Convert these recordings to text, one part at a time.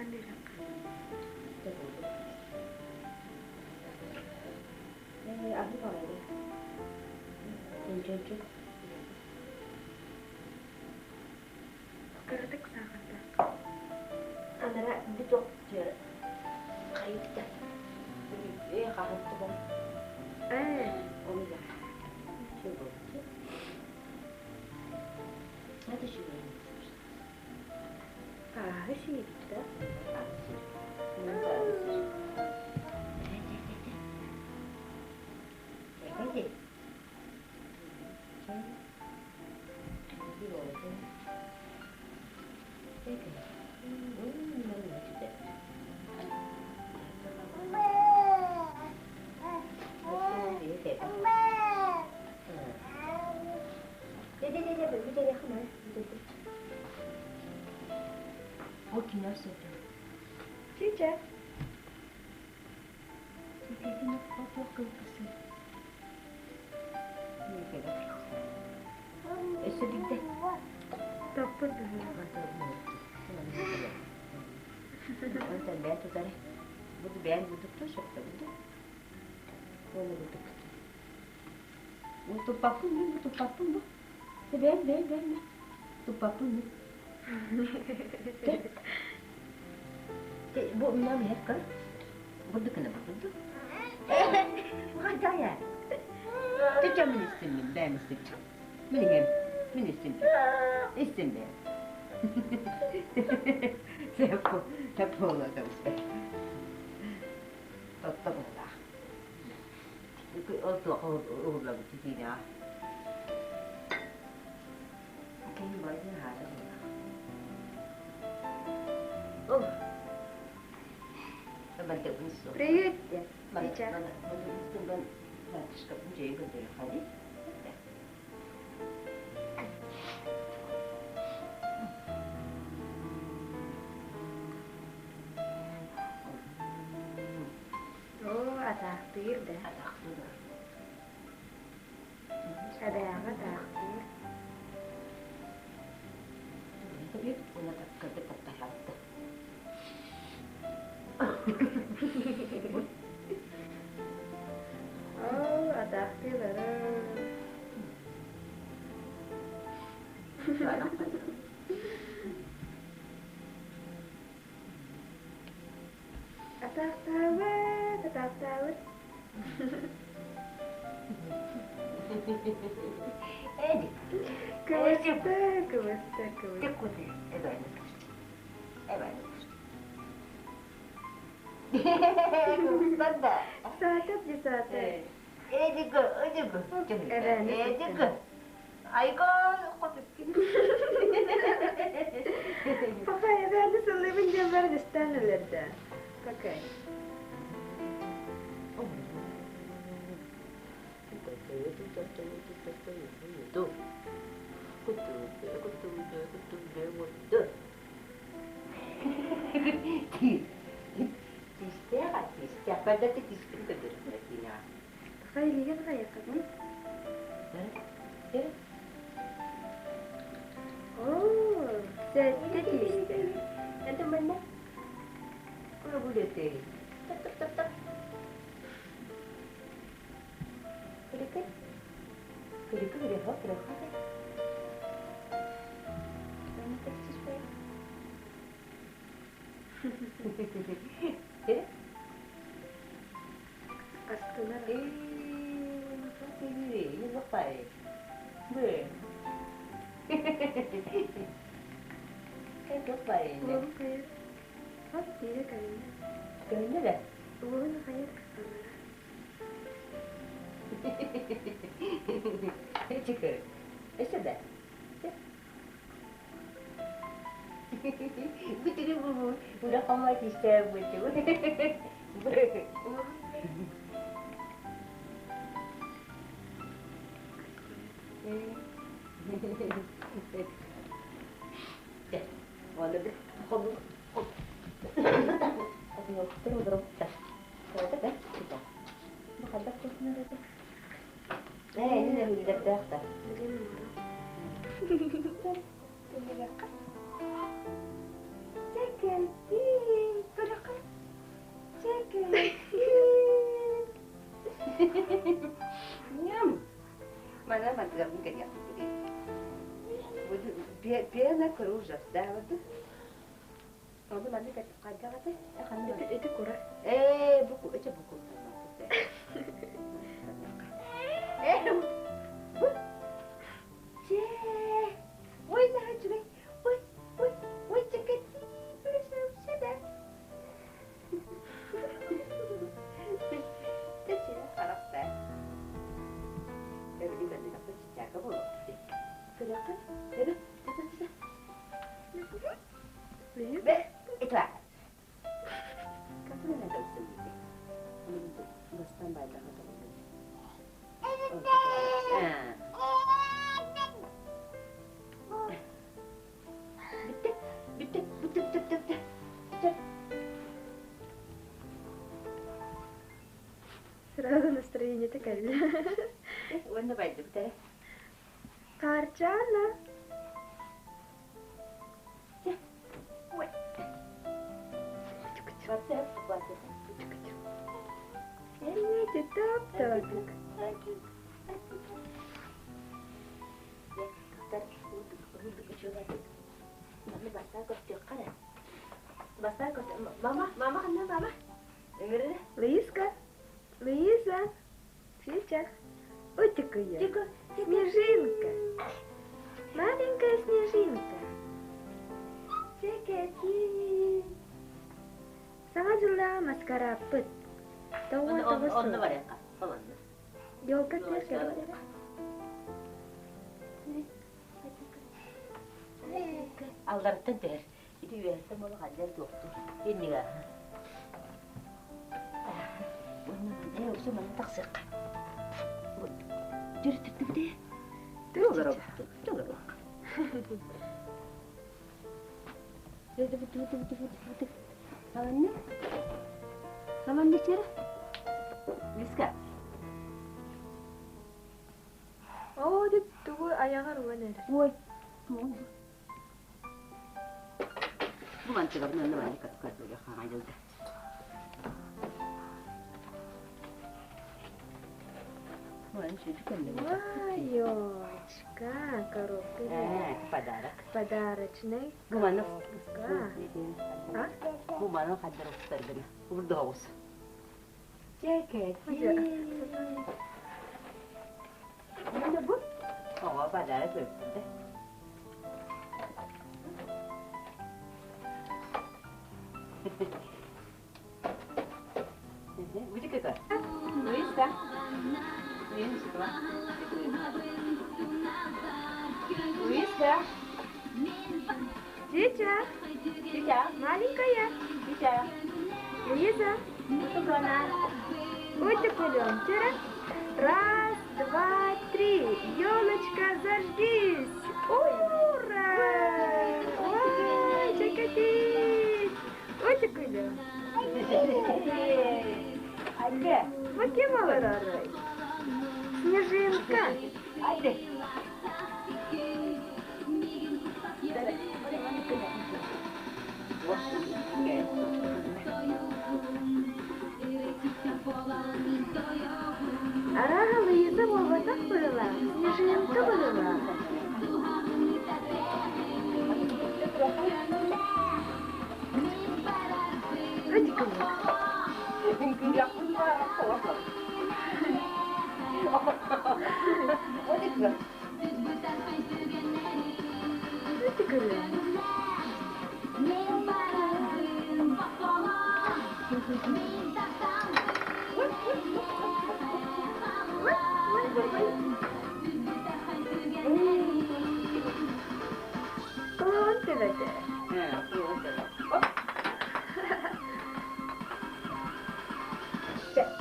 Anladım. Abi var ya. Çocuk. Kırdık sağında. Anara bir top diyor. Kayıpta. Kalktı bana. Onu da. Şu bu. Hadi şu bu. Şiitte. Hadi. O kimler söylüyor? Cice. Dediğine bak kızım. Ne kadar? Esirlikte. Tapır da. Anten ben tutarım. Bunu ben bulduktan sonra buldum. Onu bulduk. Bu tupapun mu? Bu tupapun mu? Ben. Tupapun mu? Bu minam lihat kan? Bulduk kenapa bulduk? Bukan saya. Itu cuma isim ben isim. Mendingan, min isim. İsim ben. Siapa lah tahu saya. Tetap lah. Itu orang lagu TV ni ah. Kayaknya banyak ada ni. Oh. Bantu pun so. Привет, Cice. Mana itu kan cakap je kan dia hari. Takdir dah. Ada yang takdir. Tapi punya kedekat tahap. takdir ada. Tetap tahu. Kewasta. Tekuni, Banda. Saatap. Juga. Juga. Aiko, Papa ya ben de sılıyım cember istenilirdi. Pakai. Tuh. Kutu. Tistia. Pada tiskin ke dia. Pakai lihat kayak kamu. Oh, jadi. Nanti mana? Kalau boleh teh. Tak. Kedekut dia hot berapa? Kamu tekstis apa? Aslında Çok iyi. Ini apa? Ber. Kayak apa ini? uang kayak apa dia kayaknya. Kayaknya dah. Uang kayak kesana. Çıkar. Sudah. Betul bu. Udah kamu istilah betul. Mana deh? Kamu. Aku mau terus. Kita kan? Kita. Makan tak terus nanti. Ini dah udah dah. Bagaimana? Ini Çekilsin. Bırakın. Çekilsin. Nyam. Mana mantap mungkin ya. Biar nak kerja dah betul. Kamu nanti kerja apa? Akan itu kurang. Buku aja buku. Woi nah juga. Woi ceket. Sudah. Kecil karakter. Jadi kita tidak percaya kamu loh. Silakan. Sudah. Be, itu lah. Kamu nak ada usul ni? Bos tambah dah kamu. Betul. Сразу настроение такое. Вон давай, доктор. Карчана. Ой. Хватит. Эти топ-топ. Мама. Лиза. Сейчас. Вот такая. Снежинка. Маленькая снежинка. Sama maskara put. Onda var ya. Falan. Yolka terkar. Allardan der. Itu biasa malah kajar dokter. Ini lah. Bunu usah mana taksir. Jadi tetap deh. Tuh. Betul. Kawan ni cara. Liska. Oh, dia tuh ayangan mana? Woi. Bukan cakap mana kat dia kang aja udah. Wah, sih kan ni. Ваечка, коробка. Подарочный. Gumano. А? Gumano kader dokter gana. Berdoa. Ceket. Mana bu? Oh, apa dah tu? Bude ke kau? Luisa. Luisa. Тетя, маленькая. Лиза. Вот такой вчера. Раз, два, три. Елочка, зажгись. Ура! Ой, чекатись. Вот такой Вот кем рарой. Снежинка. Ара Лиза болбатак была. Снежинка была.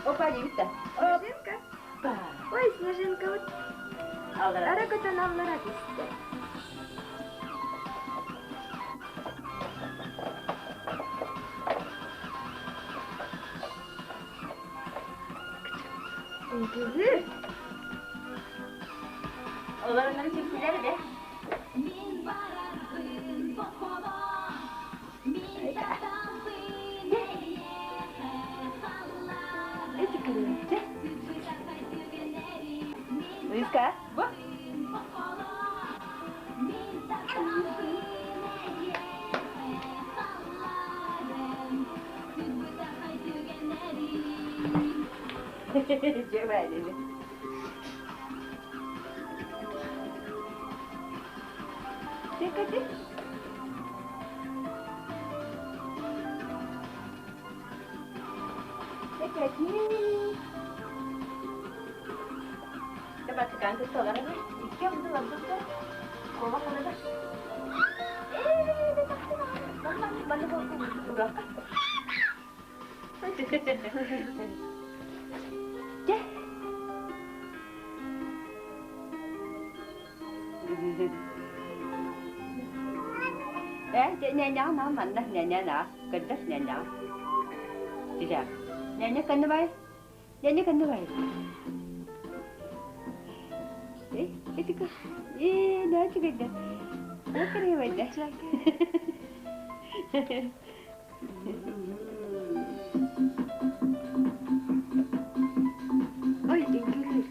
Опа, Нита. Снежинка. Ой, Снежинка, вот. Ара ката нам на радость. Güzel. Olanları çektiler de. Rizka, bu. Coba ini. Cek. Cek ni. Coba tekan tu lah kan? Ikan tu lah betul. Kau makan apa? Mana kau udah? Cek. Cik nyanyi nama mana nyanyi nak? Kedas nyanyi. Tidak. Nyanyi kena baik. Nyanyi kena baik. Itu ke? Dah juga dah. Dah kena baik dah. Oh, Inggris.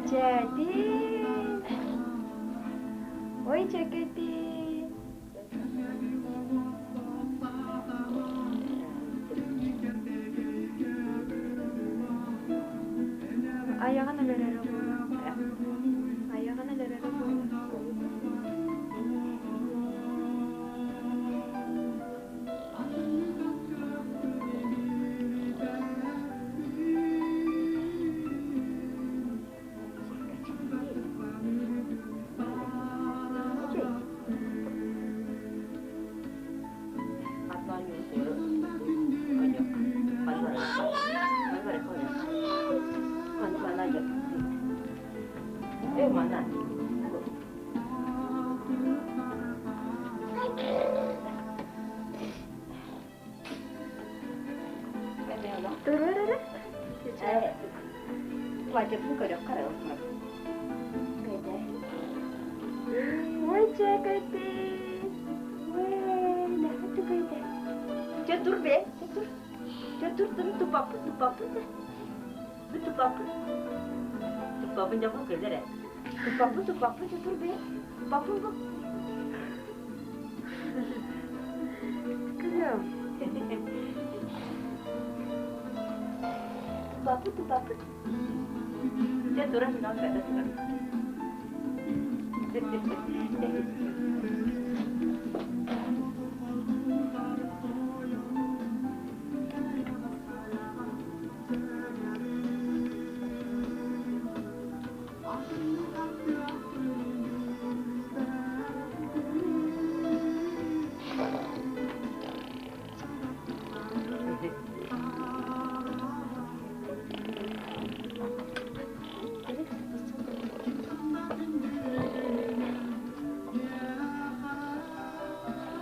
Jadi, oi ceketi. Ayah kan ada darah bola. Ayah kan ada darah bola. Wajibmu kada kara oturma. Beda. Vay ceketi. Vay ne hadi kaydı. Cetur be, cetur. Cetur tu papu de. Tu papu. Tu papu jangan kerja deh. Tu papu cetur be. Tu papu bu. Kızım. Tu papu. Cetur aja nak kerja sekarang.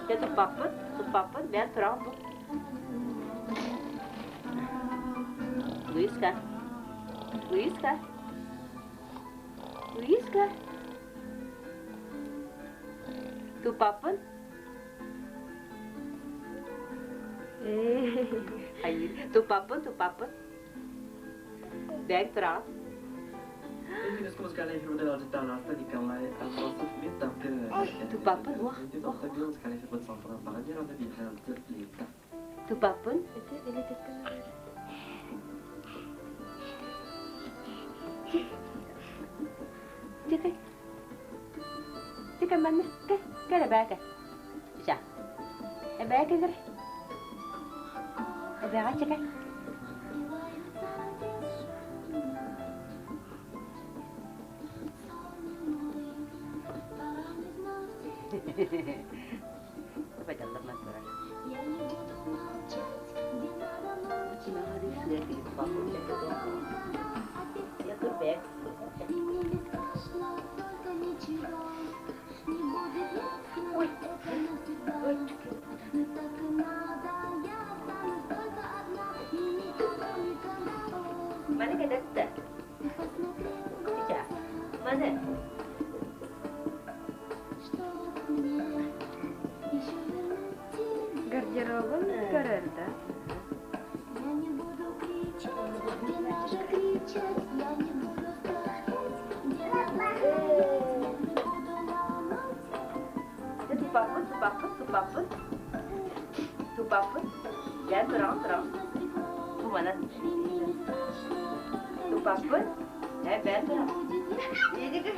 Ya tu papu, biar terang bu. Luis kan? Tu papu? Hayır, tu papu. Biar terang. Nu ska man ska lägga det där utan att det kan vara alltså så mitt att Tu papu, wah. det är ofta vi ska lägga på ett sånt bara det är det helt lite. Tu papu? Itu ini tekan. Cakap mana? Kan ada bag. Bisa. Ada bag kan? Ada bag aja kan? Apa jalan mas orang? Cina hari sudah di papu ya tu bag. Mana ke dokter? Bisa. Mana? Гардеробын көрерді. Tu papu. Ya terang. Tu mana? Tu papu. Ya ben terang. Ini kan?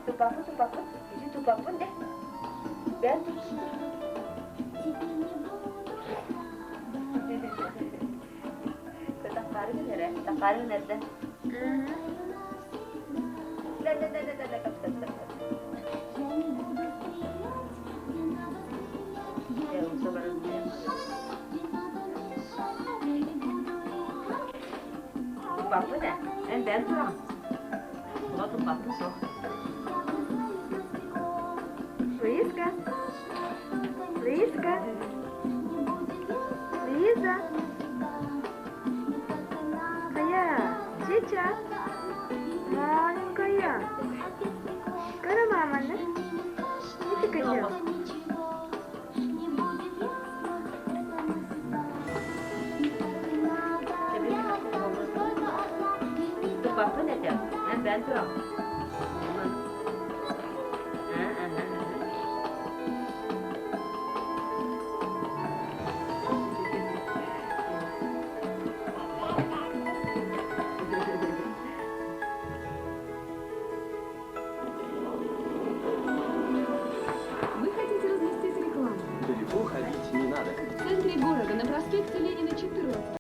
Tu papu. Ini tu papu deh. Ben. Tak kari nerede? Tu papu deh. Ben terang. Kalau tu papu so. Лизка. Лиза. Kaya. Cica. Маленькая. Кара маманы. Иди кача. Tu papu nerede? Ben terang.